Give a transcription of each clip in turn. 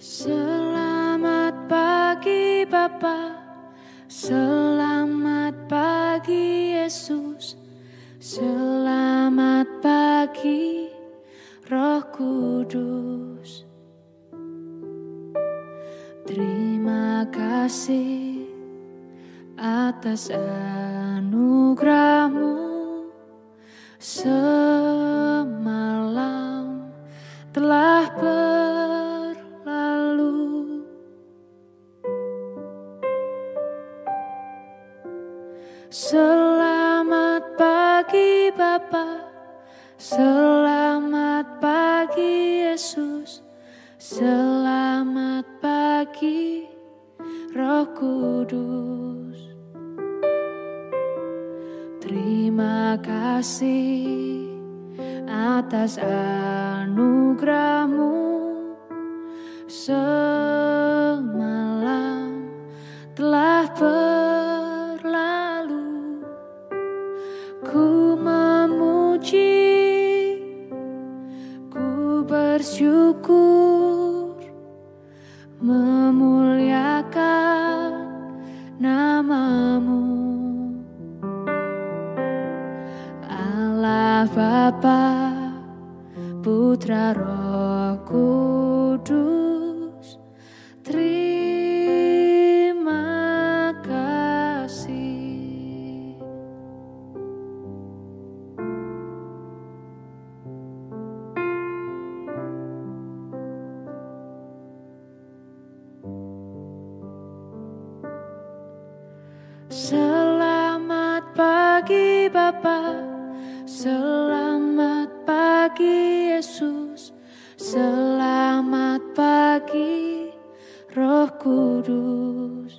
Selamat pagi Bapa, selamat pagi Yesus, selamat pagi Roh Kudus. Terima kasih atas anugerah-Mu, semalam telah berlalu. Selamat pagi Bapa, selamat pagi Yesus, selamat pagi Roh Kudus. Terima kasih atas anugerah-Mu, semalam telah berlalu. Ku memuji, ku bersyukur, memuliakan nama-Mu. Allah Bapa, Putra Roh Kudus, terima kasih. Selamat pagi Bapa, selamat pagi Yesus, selamat pagi Roh Kudus.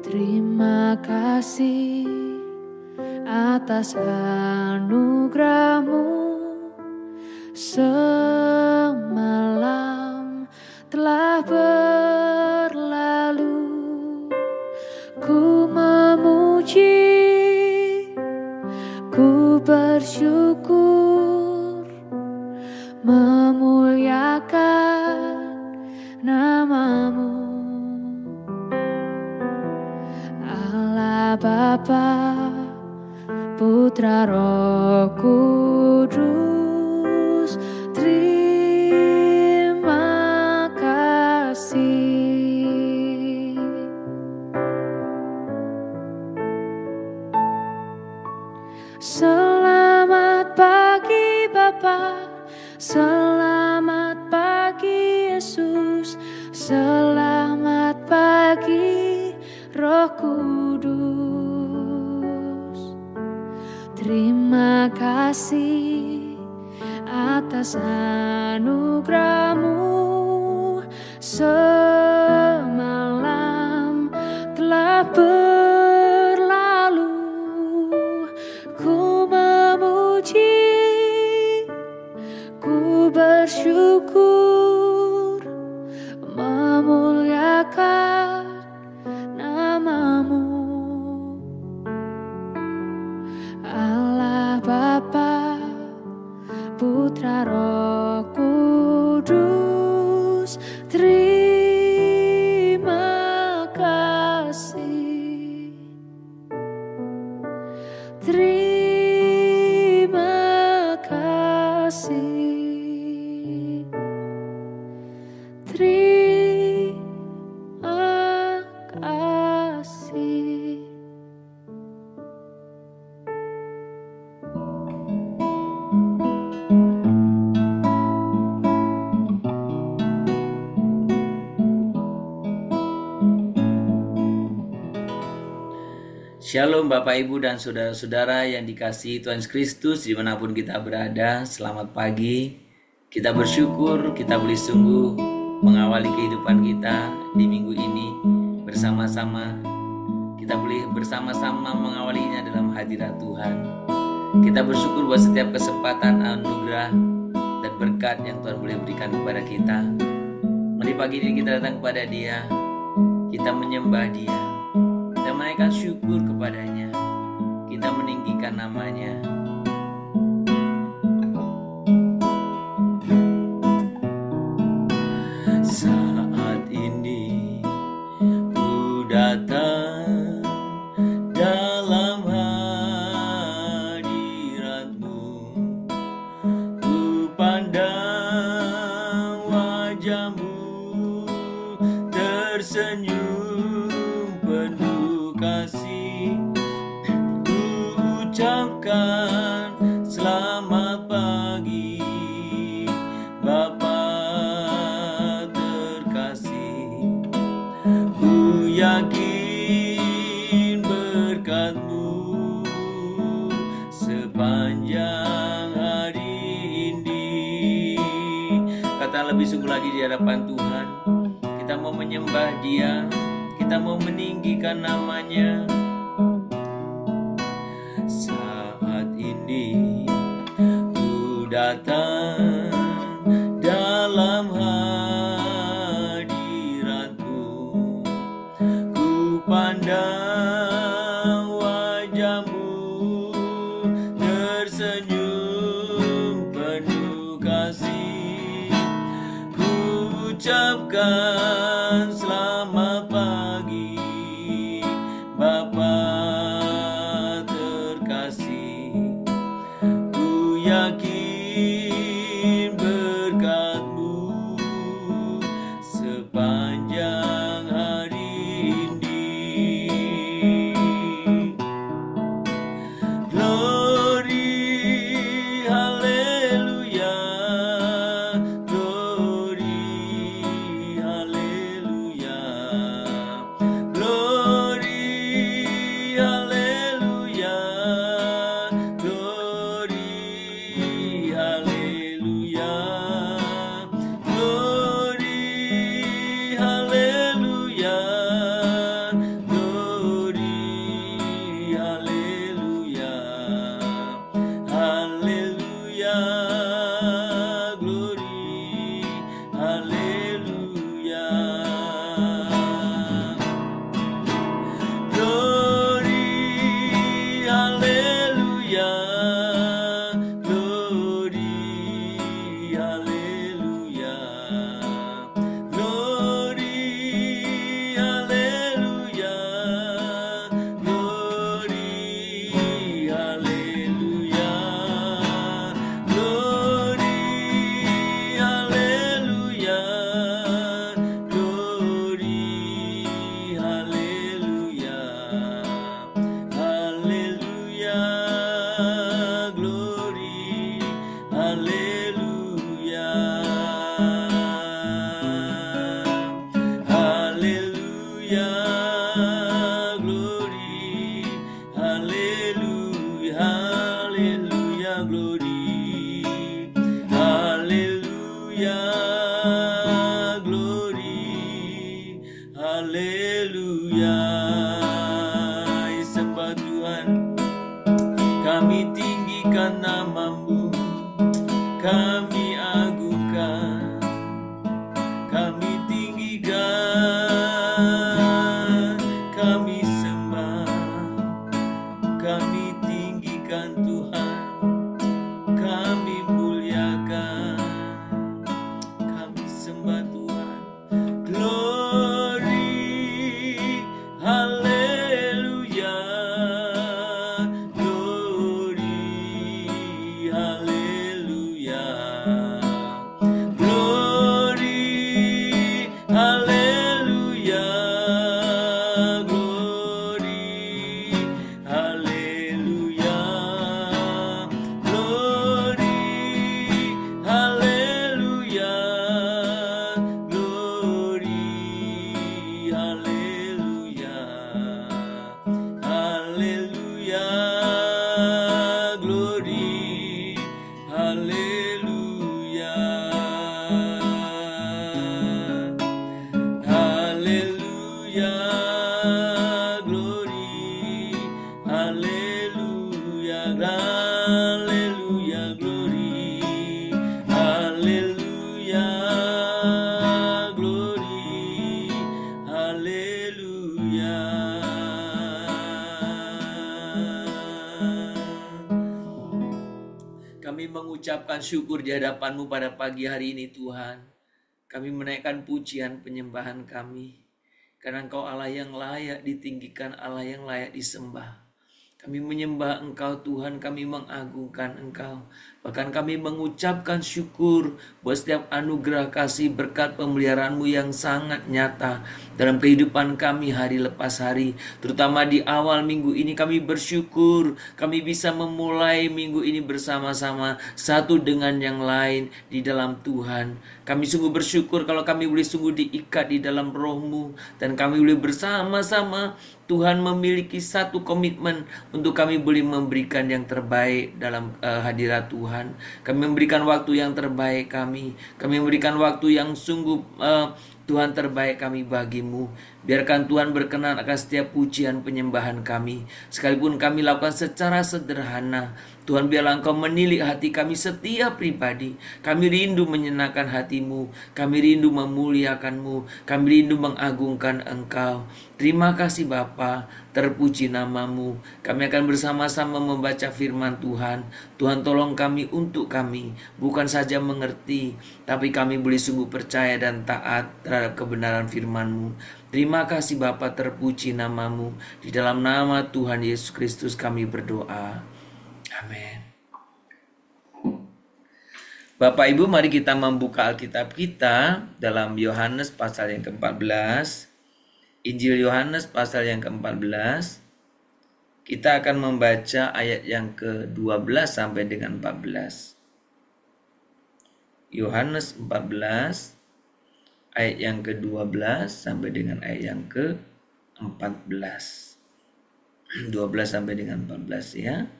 Terima kasih atas anugerah-Mu, semalam telah berlalu. Ku memuji, ku bersyukur, memuliakan nama-Mu. Allah Bapa, Putra Roh Kudus, terima kasih. Selamat pagi Bapa, selamat pagi Yesus, selamat pagi Roh Kudus. Terima kasih atas anugerah-Mu, semalam telah berlalu. Ku memuji, ku bersyukur, memuliakan nama-Mu. Allah Bapa, Putra Roh Kudus, terima kasih. Terima kasih. Terima kasih. Shalom Bapak Ibu dan Saudara-saudara yang dikasihi Tuhan Yesus Kristus dimanapun kita berada. Selamat pagi. Kita bersyukur kita boleh sungguh mengawali kehidupan kita di minggu ini bersama-sama. Kita boleh bersama-sama mengawalinya dalam hadirat Tuhan. Kita bersyukur buat setiap kesempatan, anugerah dan berkat yang Tuhan boleh berikan kepada kita. Mari pagi ini kita datang kepada Dia, kita menyembah Dia, kita menaikkan syukur kepadanya, kita meninggikan nama-Nya. lebih sungguh lagi di hadapan Tuhan. Kita mau menyembah Dia, kita mau meninggikan nama-Nya. Saat ini ku datang dalam hadirat-Mu, ku pandang wajah-Mu tersenyum penuh kasih, ku ucapkan selamat pagi Bapa terkasih. Ku yakin berkat-Mu sepanjang hari ini. Glory, haleluya, glory, haleluya, glory, haleluya, glory, haleluya, glory, haleluya, glory, haleluya, haleluya, glory, haleluya. Glory, haleluya, glory, haleluya, glory, haleluya, glory, haleluya, glory, haleluya, glory, haleluya, haleluya, glory, haleluya, haleluya, glory, haleluya, haleluya, glory, haleluya, glory, haleluya. Sembah Tuhan, kami tinggikan nama-Mu, kami agungkan, kami tinggikan, kami sembah, kami tinggikan Tuhan, kami muliakan, kami sembah Tuhan. Glory, haleluya, glory, haleluya, glory, haleluya, glory, haleluya, glory, haleluya, glory, haleluya, haleluya, glory, haleluya, haleluya, glory, haleluya, haleluya, glory, haleluya, glory, haleluya. Kami mengucapkan syukur di hadapan-Mu pada pagi hari ini Tuhan. Kami menaikkan pujian penyembahan kami, karena Engkau Allah yang layak ditinggikan, Allah yang layak disembah. Kami menyembah Engkau Tuhan, kami mengagungkan Engkau. Bahkan kami mengucapkan syukur buat setiap anugerah kasih berkat pemeliharaan-Mu yang sangat nyata dalam kehidupan kami hari lepas hari. Terutama di awal minggu ini kami bersyukur kami bisa memulai minggu ini bersama-sama satu dengan yang lain di dalam Tuhan. Kami sungguh bersyukur kalau kami boleh sungguh diikat di dalam Roh-Mu, dan kami boleh bersama-sama Tuhan memiliki satu komitmen untuk kami boleh memberikan yang terbaik dalam hadirat Tuhan. Tuhan. Kami memberikan waktu yang terbaik kami. Kami memberikan waktu yang sungguh Tuhan terbaik kami bagimu. Biarkan Tuhan berkenan akan setiap pujian penyembahan kami. Sekalipun kami lakukan secara sederhana, Tuhan biarlah Engkau menilik hati kami setiap pribadi. Kami rindu menyenangkan hatimu. Kami rindu memuliakanmu. Kami rindu mengagungkan Engkau. Terima kasih Bapa, terpuji namamu. Kami akan bersama-sama membaca firman Tuhan. Tuhan tolong kami untuk kami, bukan saja mengerti, tapi kami boleh sungguh percaya dan taat terhadap kebenaran firman-Mu. Terima kasih Bapa, terpuji namamu. Di dalam nama Tuhan Yesus Kristus kami berdoa. Amin. Bapak Ibu, mari kita membuka Alkitab kita dalam Yohanes pasal yang ke-14. Injil Yohanes pasal yang ke-14. Kita akan membaca ayat yang ke-12 sampai dengan 14. Yohanes 14 ayat yang ke-12 sampai dengan ayat yang ke-14. 12 sampai dengan 14 ya.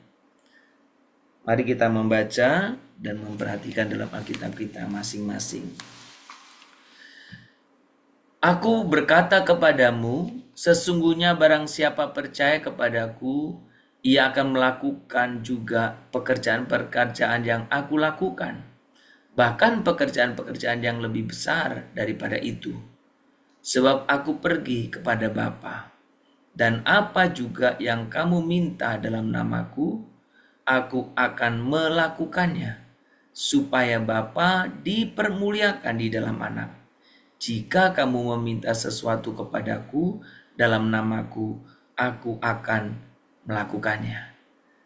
Mari kita membaca dan memperhatikan dalam Alkitab kita masing-masing. Aku berkata kepadamu, sesungguhnya barang siapa percaya kepadaku, ia akan melakukan juga pekerjaan-pekerjaan yang aku lakukan. Bahkan pekerjaan-pekerjaan yang lebih besar daripada itu. Sebab aku pergi kepada Bapa. Dan apa juga yang kamu minta dalam namaku, aku akan melakukannya. Supaya Bapa dipermuliakan di dalam Anak. Jika kamu meminta sesuatu kepadaku dalam namaku, aku akan melakukannya.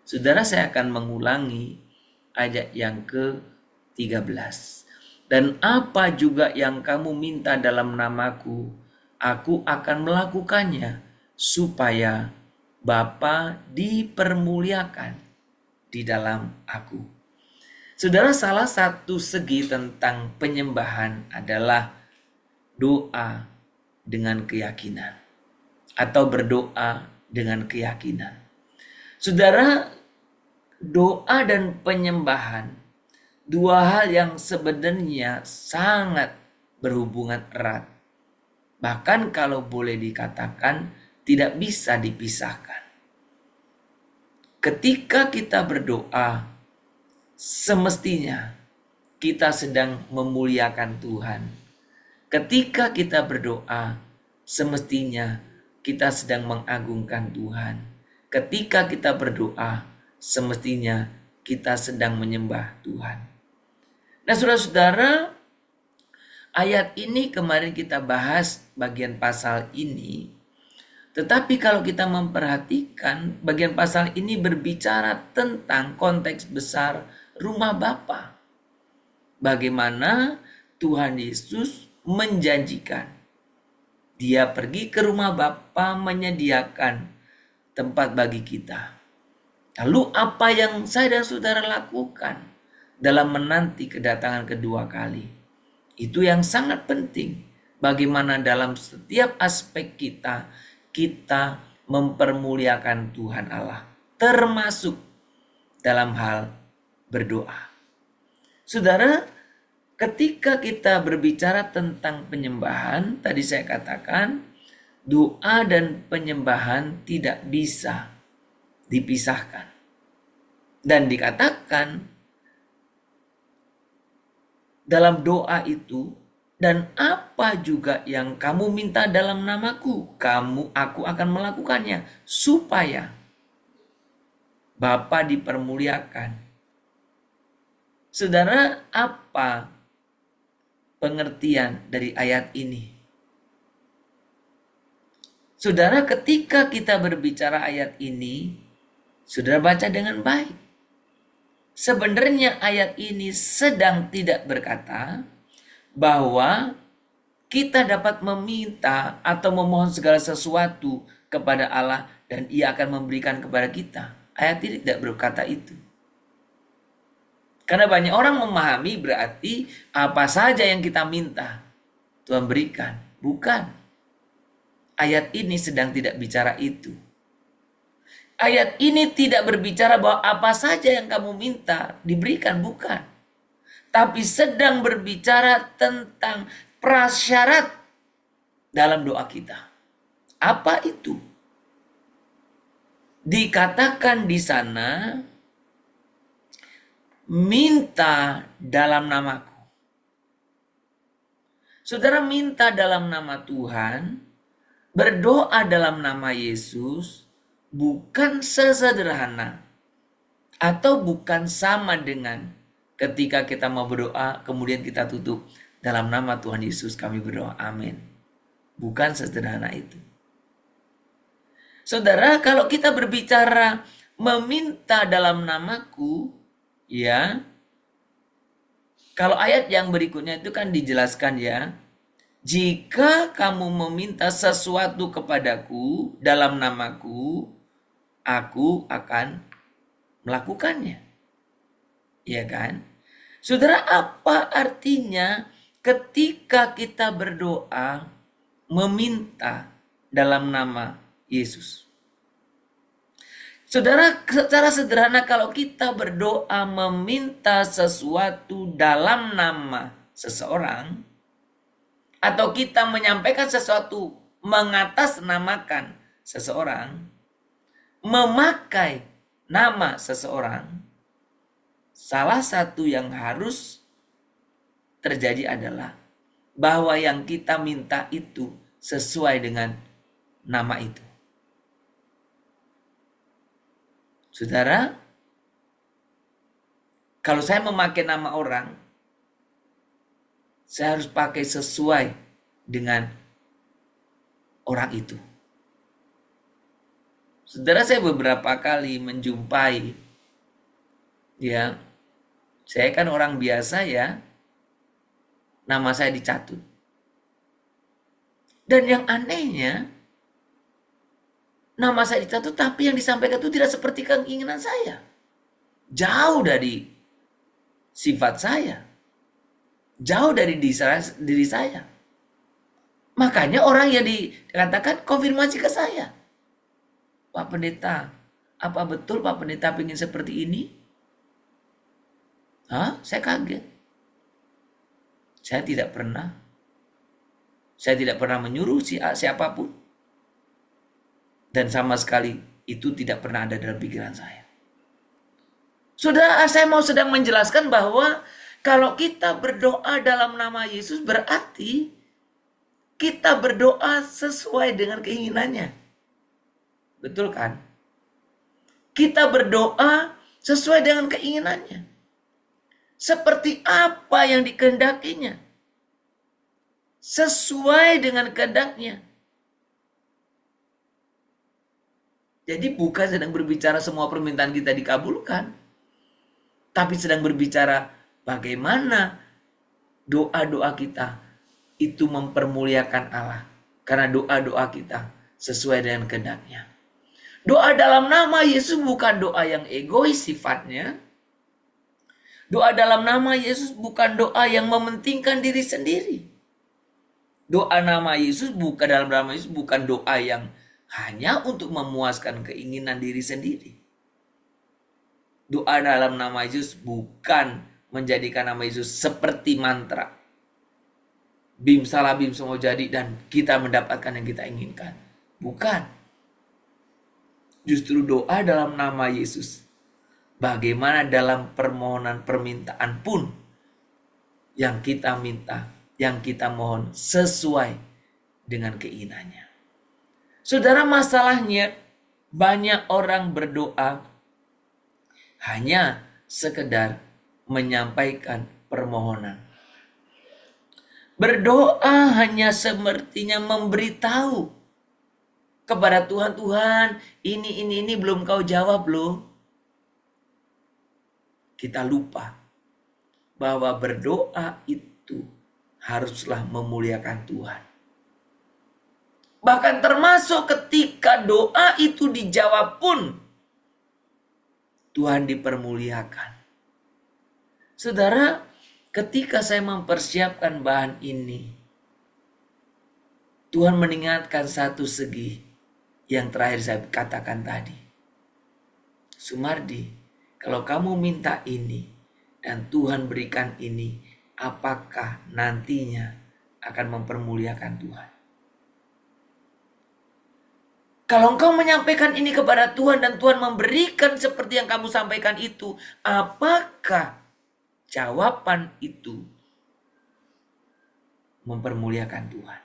Saudara, saya akan mengulangi ayat yang ke-13. Dan apa juga yang kamu minta dalam namaku, aku akan melakukannya, supaya Bapa dipermuliakan di dalam aku. Saudara, salah satu segi tentang penyembahan adalah doa dengan keyakinan atau berdoa dengan keyakinan. Saudara, doa dan penyembahan dua hal yang sebenarnya sangat berhubungan erat. Bahkan kalau boleh dikatakan tidak bisa dipisahkan. Ketika kita berdoa, semestinya kita sedang memuliakan Tuhan. Ketika kita berdoa, semestinya kita sedang mengagungkan Tuhan. Ketika kita berdoa, semestinya kita sedang menyembah Tuhan. Nah, saudara-saudara, ayat ini kemarin kita bahas bagian pasal ini. Tetapi kalau kita memperhatikan, bagian pasal ini berbicara tentang konteks besar rumah Bapa. Bagaimana Tuhan Yesus menjanjikan Dia pergi ke rumah Bapa menyediakan tempat bagi kita. Lalu apa yang saya dan saudara lakukan dalam menanti kedatangan kedua kali? Itu yang sangat penting. Bagaimana dalam setiap aspek kita mempermuliakan Tuhan Allah. Termasuk dalam hal berdoa. Saudara, ketika kita berbicara tentang penyembahan, tadi saya katakan doa dan penyembahan tidak bisa dipisahkan. Dan dikatakan dalam doa itu, dan apa juga yang kamu minta dalam namaku, aku akan melakukannya, supaya Bapa dipermuliakan. Saudara, apa pengertian dari ayat ini? Saudara, ketika kita berbicara ayat ini, saudara baca dengan baik. Sebenarnya ayat ini sedang tidak berkata bahwa kita dapat meminta atau memohon segala sesuatu kepada Allah dan Ia akan memberikan kepada kita. Ayat ini tidak berkata itu. Karena banyak orang memahami berarti apa saja yang kita minta Tuhan berikan. Bukan. Ayat ini sedang tidak bicara itu. Ayat ini tidak berbicara bahwa apa saja yang kamu minta diberikan, bukan. Tapi sedang berbicara tentang prasyarat dalam doa kita. Apa itu? Dikatakan di sana, minta dalam namaku. Saudara minta dalam nama Tuhan, berdoa dalam nama Yesus, bukan sesederhana atau bukan sama dengan ketika kita mau berdoa, kemudian kita tutup, dalam nama Tuhan Yesus kami berdoa, amin. Bukan sesederhana itu. Saudara, kalau kita berbicara meminta dalam namaku, ya, kalau ayat yang berikutnya itu kan dijelaskan ya, jika kamu meminta sesuatu kepadaku dalam namaku, aku akan melakukannya. Ya kan? Saudara, apa artinya ketika kita berdoa meminta dalam nama Yesus? Saudara, secara sederhana kalau kita berdoa meminta sesuatu dalam nama seseorang, atau kita menyampaikan sesuatu mengatasnamakan seseorang, memakai nama seseorang, salah satu yang harus terjadi adalah bahwa yang kita minta itu sesuai dengan nama itu. Saudara, kalau saya memakai nama orang, saya harus pakai sesuai dengan orang itu. Saudara, saya beberapa kali menjumpai, ya, saya kan orang biasa ya, nama saya dicatut. Dan yang anehnya, nama saya dicatut, tapi yang disampaikan itu tidak seperti keinginan saya. Jauh dari sifat saya. Jauh dari diri saya. Makanya orang yang dikatakan konfirmasi ke saya. Pak Pendeta, apa betul Pak Pendeta ingin seperti ini? Hah? Saya kaget. Saya tidak pernah menyuruh siapapun. Dan sama sekali itu tidak pernah ada dalam pikiran saya. Sudah, saya mau sedang menjelaskan bahwa kalau kita berdoa dalam nama Yesus berarti kita berdoa sesuai dengan keinginannya. Betul kan? Kita berdoa sesuai dengan keinginannya. Seperti apa yang dikehendakinya. Sesuai dengan kehendaknya. Jadi bukan sedang berbicara semua permintaan kita dikabulkan. Tapi sedang berbicara bagaimana doa-doa kita itu mempermuliakan Allah. Karena doa-doa kita sesuai dengan kehendaknya. Doa dalam nama Yesus bukan doa yang egois sifatnya. Doa dalam nama Yesus bukan doa yang mementingkan diri sendiri. Doa nama Yesus bukan dalam nama Yesus bukan doa yang hanya untuk memuaskan keinginan diri sendiri. Doa dalam nama Yesus bukan menjadikan nama Yesus seperti mantra. Bim salah bim semua jadi dan kita mendapatkan yang kita inginkan. Bukan. Justru doa dalam nama Yesus. Bagaimana dalam permohonan permintaan pun yang kita minta, yang kita mohon sesuai dengan keinginannya. Saudara, masalahnya banyak orang berdoa hanya sekedar menyampaikan permohonan. Berdoa hanya sepertinya memberitahu kepada Tuhan, Tuhan, ini belum kau jawab loh. Kita lupa bahwa berdoa itu haruslah memuliakan Tuhan. Bahkan termasuk ketika doa itu dijawab pun Tuhan dipermuliakan. Saudara, ketika saya mempersiapkan bahan ini, Tuhan mengingatkan satu segi yang terakhir saya katakan tadi. Sumardi, kalau kamu minta ini dan Tuhan berikan ini, apakah nantinya akan mempermuliakan Tuhan? Kalau engkau menyampaikan ini kepada Tuhan dan Tuhan memberikan seperti yang kamu sampaikan itu, apakah jawaban itu mempermuliakan Tuhan?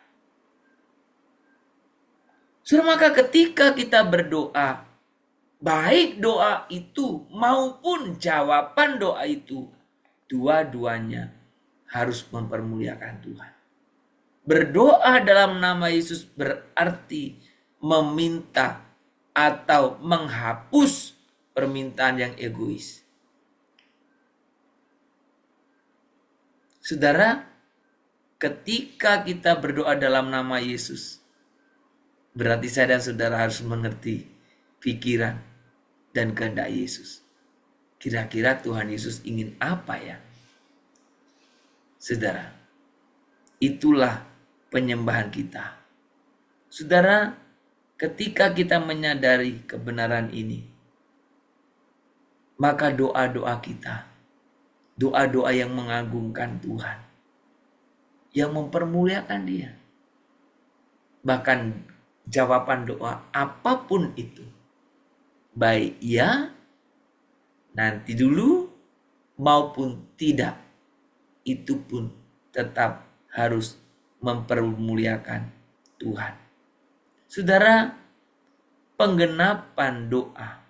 Saudara, maka ketika kita berdoa, baik doa itu maupun jawaban doa itu, dua-duanya harus mempermuliakan Tuhan. Berdoa dalam nama Yesus berarti meminta atau menghapus permintaan yang egois. Saudara, ketika kita berdoa dalam nama Yesus, berarti saya dan saudara harus mengerti pikiran dan kehendak Yesus. Kira-kira Tuhan Yesus ingin apa ya? Saudara, itulah penyembahan kita. Saudara, ketika kita menyadari kebenaran ini, maka doa-doa kita, doa-doa yang mengagungkan Tuhan, yang mempermuliakan Dia. Bahkan jawaban doa apapun itu, baik ya, nanti dulu, maupun tidak, itu pun tetap harus mempermuliakan Tuhan. Saudara, penggenapan doa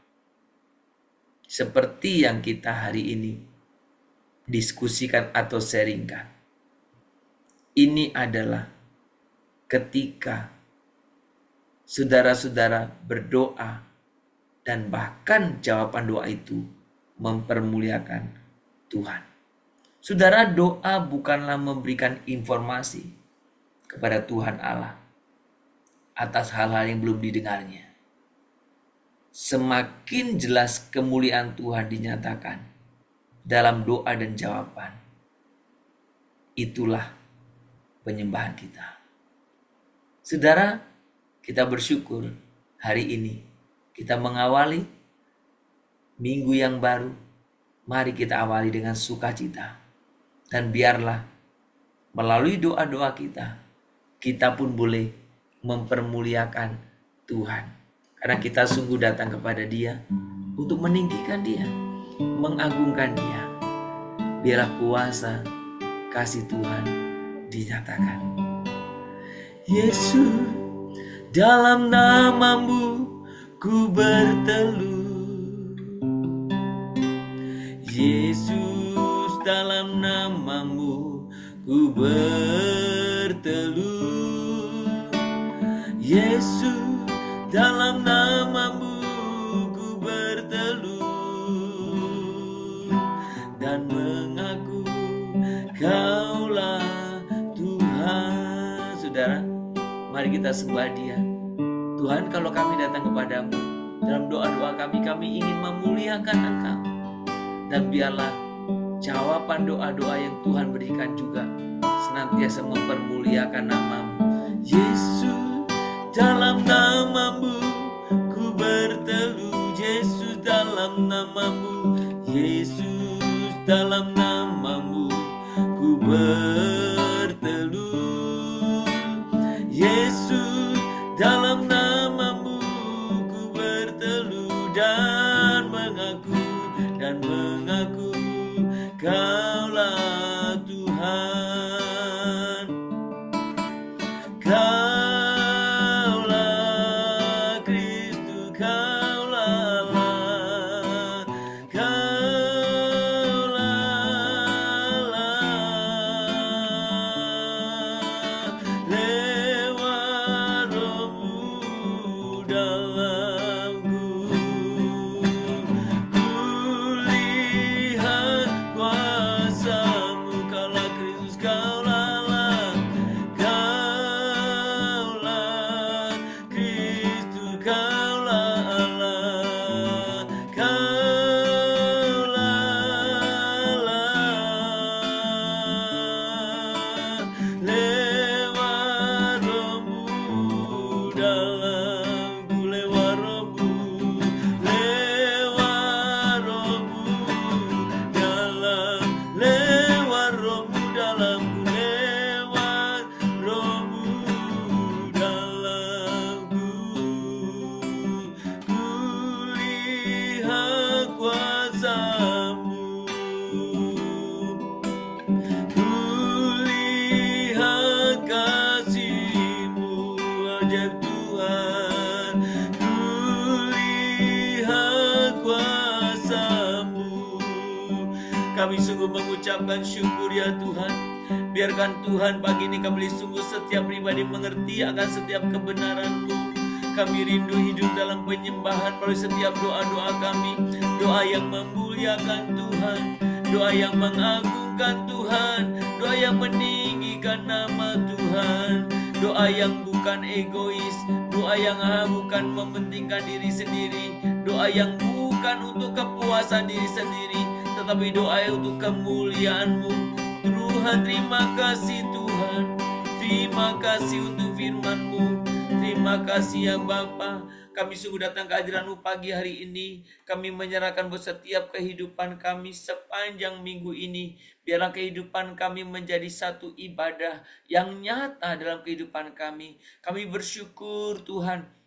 seperti yang kita hari ini diskusikan atau sharingkan, ini adalah ketika saudara-saudara berdoa dan bahkan jawaban doa itu mempermuliakan Tuhan. Saudara, doa bukanlah memberikan informasi kepada Tuhan Allah atas hal-hal yang belum didengarnya. Semakin jelas kemuliaan Tuhan dinyatakan dalam doa dan jawaban, itulah penyembahan kita. Saudara, kita bersyukur hari ini kita mengawali minggu yang baru. Mari kita awali dengan sukacita. Dan biarlah melalui doa-doa kita, kita pun boleh mempermuliakan Tuhan. Karena kita sungguh datang kepada Dia untuk meninggikan Dia, mengagungkan Dia. Biarlah kuasa kasih Tuhan dinyatakan. Yesus, dalam nama-Mu ku berteluh. Yesus, dalam nama-Mu ku berteluh. Yesus, dalam nama-Mu ku berteluh dan mengaku Kaulah Tuhan. Saudara, mari kita sembah Dia. Tuhan, kalau kami datang kepadamu dalam doa-doa kami ingin memuliakan Engkau. Dan biarlah jawaban doa-doa yang Tuhan berikan juga senantiasa mempermuliakan nama-Mu. Yesus, dalam nama-Mu ku berteluh. Yesus, dalam nama-Mu. Yesus, dalam nama-Mu ku berteluh. Yesus, dalam nama-Mu ku berteluh dan mengaku Kaulah Tuhan. Kaulah Kristus, Kaulah Allah, Kaulah Allah. Kami sungguh mengucapkan syukur ya Tuhan. Biarkan Tuhan pagi ini kami sungguh setiap pribadi mengerti akan setiap kebenaran-Mu. Kami rindu hidup dalam penyembahan melalui setiap doa-doa kami. Doa yang memuliakan Tuhan, doa yang mengagungkan Tuhan, doa yang meninggikan nama Tuhan, doa yang bukan egois, doa yang bukan mementingkan diri sendiri, doa yang bukan untuk kepuasan diri sendiri, tetapi doa untuk kemuliaan-Mu. Tuhan, terima kasih Tuhan. Terima kasih untuk firman-Mu. Terima kasih ya Bapa. Kami sungguh datang ke hadirat-Mu pagi hari ini. Kami menyerahkan buat setiap kehidupan kami sepanjang minggu ini. Biarlah kehidupan kami menjadi satu ibadah yang nyata dalam kehidupan kami. Kami bersyukur Tuhan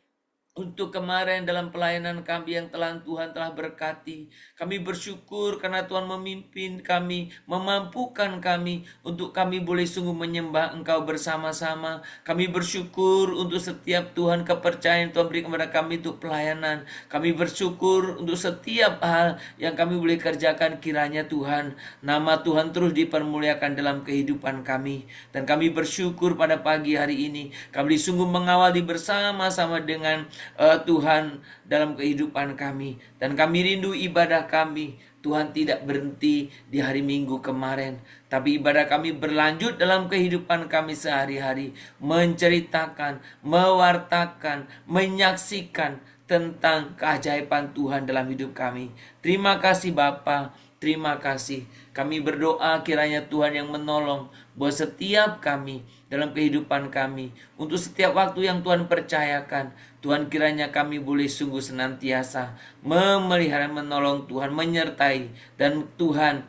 untuk kemarin dalam pelayanan kami yang Tuhan telah berkati. Kami bersyukur karena Tuhan memimpin kami, memampukan kami untuk kami boleh sungguh menyembah Engkau bersama-sama. Kami bersyukur untuk setiap Tuhan kepercayaan Tuhan beri kepada kami untuk pelayanan. Kami bersyukur untuk setiap hal yang kami boleh kerjakan, kiranya Tuhan, nama Tuhan terus dipermuliakan dalam kehidupan kami. Dan kami bersyukur pada pagi hari ini kami sungguh mengawali bersama-sama dengan Tuhan dalam kehidupan kami. Dan kami rindu ibadah kami Tuhan tidak berhenti di hari Minggu kemarin, tapi ibadah kami berlanjut dalam kehidupan kami sehari-hari, menceritakan, mewartakan, menyaksikan tentang keajaiban Tuhan dalam hidup kami. Terima kasih Bapa, terima kasih. Kami berdoa kiranya Tuhan yang menolong buat setiap kami dalam kehidupan kami, untuk setiap waktu yang Tuhan percayakan. Tuhan, kiranya kami boleh sungguh senantiasa memelihara, menolong Tuhan, menyertai. Dan Tuhan,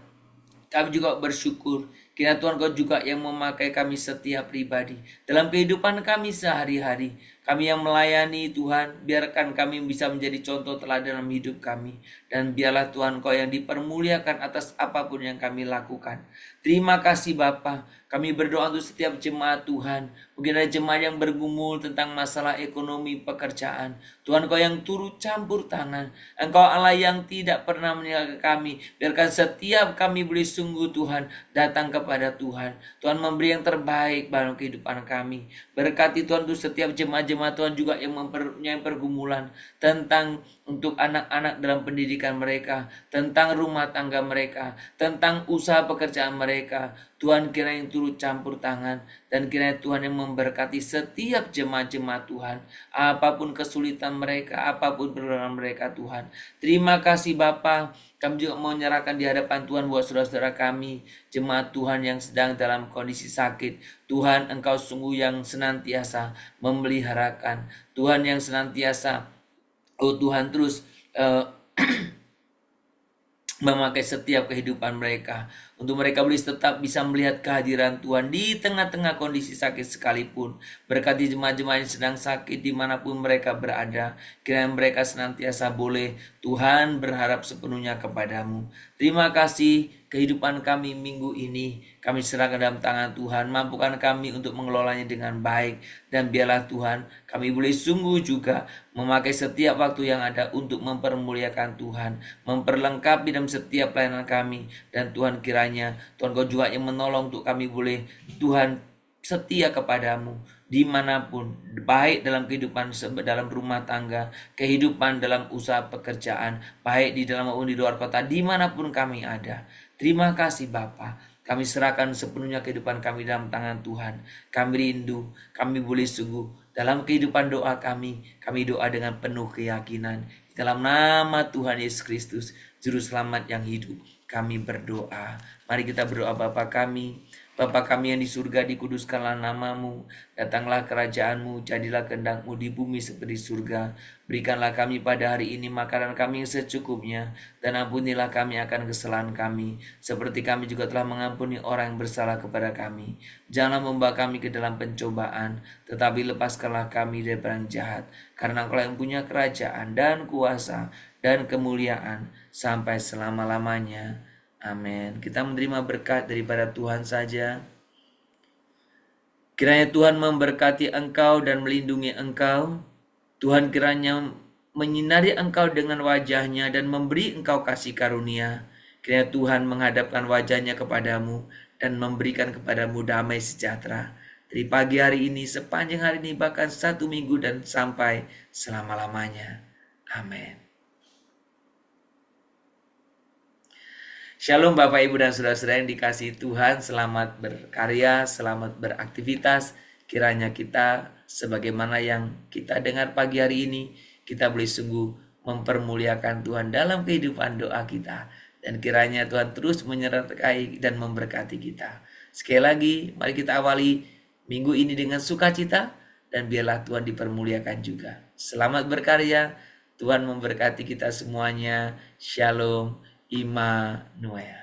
kami juga bersyukur kiranya Tuhan Kau juga yang memakai kami setiap pribadi dalam kehidupan kami sehari-hari. Kami yang melayani Tuhan, biarkan kami bisa menjadi contoh teladan dalam hidup kami. Dan biarlah Tuhan Kau yang dipermuliakan atas apapun yang kami lakukan. Terima kasih Bapa. Kami berdoa untuk setiap jemaat Tuhan. Mungkin ada jemaat yang bergumul tentang masalah ekonomi, pekerjaan. Tuhan Kau yang turut campur tangan. Engkau Allah yang tidak pernah meninggalkan kami. Biarkan setiap kami boleh sungguh Tuhan datang kepada Tuhan. Tuhan memberi yang terbaik dalam kehidupan kami. Berkati Tuhan untuk setiap jemaat-jemaat Tuhan juga yang mempunyai pergumulan tentang untuk anak-anak dalam pendidikan mereka, tentang rumah tangga mereka, tentang usaha pekerjaan mereka. Tuhan kiranya yang turut campur tangan, dan kiranya Tuhan yang memberkati setiap jemaat-jemaat Tuhan, apapun kesulitan mereka, apapun pergumulan mereka Tuhan. Terima kasih Bapa. Kami juga mau menyerahkan di hadapan Tuhan buat saudara-saudara kami, jemaat Tuhan yang sedang dalam kondisi sakit. Tuhan, Engkau sungguh yang senantiasa memeliharakan. Tuhan yang senantiasa, oh Tuhan, terus memakai setiap kehidupan mereka, untuk mereka boleh tetap bisa melihat kehadiran Tuhan di tengah-tengah kondisi sakit sekalipun. Berkati jemaat-jemaat yang sedang sakit dimanapun mereka berada, kiranya mereka senantiasa boleh Tuhan berharap sepenuhnya kepadamu. Terima kasih. Kehidupan kami minggu ini kami serahkan dalam tangan Tuhan. Mampukan kami untuk mengelolanya dengan baik. Dan biarlah Tuhan kami boleh sungguh juga memakai setiap waktu yang ada untuk mempermuliakan Tuhan, memperlengkapi dalam setiap pelayanan kami. Dan Tuhan, kiranya Tuhan Kau juga yang menolong untuk kami boleh Tuhan setia kepadamu dimanapun, baik dalam kehidupan dalam rumah tangga, kehidupan dalam usaha pekerjaan, baik di dalam maupun di luar kota, dimanapun kami ada. Terima kasih Bapa. Kami serahkan sepenuhnya kehidupan kami dalam tangan Tuhan. Kami rindu, kami boleh sungguh dalam kehidupan doa kami doa dengan penuh keyakinan. Di dalam nama Tuhan Yesus Kristus, Juru Selamat yang hidup, kami berdoa. Mari kita berdoa. Bapa kami yang di surga, dikuduskanlah namamu, datanglah kerajaanmu, jadilah kehendak-Mu di bumi seperti surga. Berikanlah kami pada hari ini makanan kami yang secukupnya, dan ampunilah kami akan kesalahan kami, seperti kami juga telah mengampuni orang yang bersalah kepada kami. Janganlah membawa kami ke dalam pencobaan, tetapi lepaskanlah kami dari yang jahat, karena Engkau yang punya kerajaan dan kuasa dan kemuliaan sampai selama-lamanya. Amin. Kita menerima berkat daripada Tuhan saja. Kiranya Tuhan memberkati engkau dan melindungi engkau. Tuhan kiranya menyinari engkau dengan wajah-Nya dan memberi engkau kasih karunia. Kiranya Tuhan menghadapkan wajahnya kepadamu dan memberikan kepadamu damai sejahtera. Dari pagi hari ini, sepanjang hari ini, bahkan 1 minggu dan sampai selama-lamanya. Amin. Shalom Bapak Ibu dan Saudara-saudara yang dikasihi Tuhan, selamat berkarya, selamat beraktivitas. Kiranya kita sebagaimana yang kita dengar pagi hari ini, kita boleh sungguh mempermuliakan Tuhan dalam kehidupan doa kita. Dan kiranya Tuhan terus menyertai dan memberkati kita. Sekali lagi, mari kita awali minggu ini dengan sukacita dan biarlah Tuhan dipermuliakan juga. Selamat berkarya, Tuhan memberkati kita semuanya. Shalom. Immanuel.